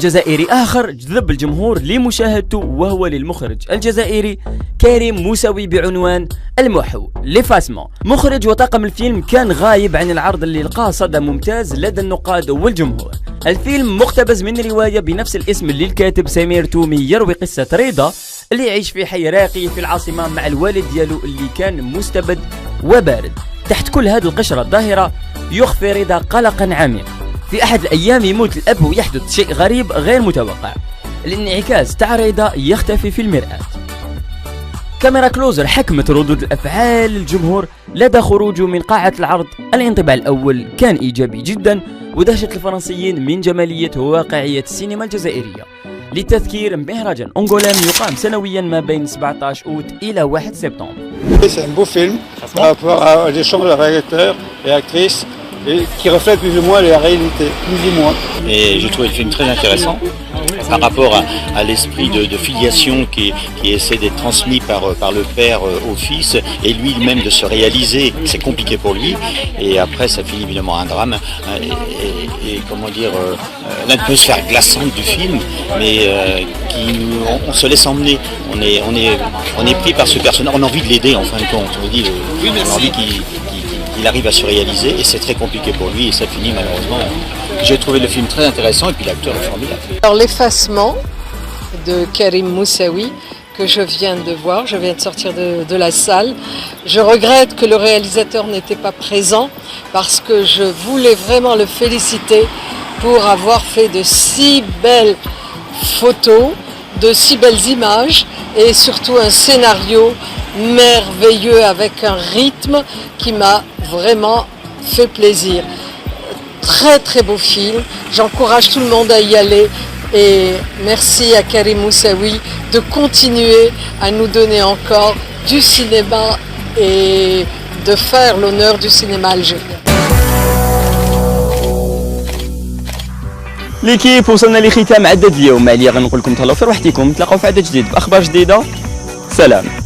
جزائري آخر جذب الجمهور لمشاهدته وهو للمخرج الجزائري كريم موسوي بعنوان المحو ليفاسمون. مخرج وطاقم الفيلم كان غايب عن العرض اللي لقاه صدى ممتاز لدى النقاد والجمهور. الفيلم مقتبس من رواية بنفس الاسم للكاتب سمير تومي يروي قصة رضا اللي يعيش في حي راقي في العاصمة مع الوالد ديالو اللي كان مستبد وبارد. تحت كل هذه القشرة الظاهرة يخفي رضا قلقا عميقا. في أحد الأيام يموت الأب ويحدث شيء غريب غير متوقع. الانعكاس تاع رضا يختفي في المرآة. كاميرا كلوزر حكمت ردود الأفعال الجمهور لدى خروجه من قاعة العرض. الانطباع الأول كان إيجابي جدا ودهشة الفرنسيين من جمالية وواقعية السينما الجزائرية. للتذكير مهرجان أنغولام يقام سنويا ما بين 17 أوت إلى 1 سبتمبر. C'est un beau film par rapport à des chants de réalisateurs et actrices et qui reflète plus ou moins la réalité, plus ou moins. Et j'ai trouvé le film très intéressant par rapport à l'esprit de filiation qui essaie d'être transmis par le père au fils et lui-même de se réaliser. C'est compliqué pour lui et après ça finit évidemment un drame et comment dire l'atmosphère glaçante du film mais on se laisse emmener. On est pris par ce personnage, on a envie de l'aider en fin de compte. On a envie qu'il arrive à se réaliser et c'est très compliqué pour lui et ça finit malheureusement. J'ai trouvé le film très intéressant et puis l'acteur est formidable. Alors l'effacement de Karim Moussaoui que je viens de voir, je viens de sortir de la salle. Je regrette que le réalisateur n'était pas présent parce que je voulais vraiment le féliciter pour avoir fait de si belles photos, de si belles images et surtout un scénario merveilleux avec un rythme qui m'a vraiment fait plaisir. Très très beau film, j'encourage tout le monde à y aller et merci à Karim Moussaoui de continuer à nous donner encore du cinéma et de faire l'honneur du cinéma algérien. ليكيب وصلنا لختام عدد اليوم. عليا غنقول لكم تهلاو في روحتكم، نتلاقاو في عدد جديد بأخبار جديدة. سلام.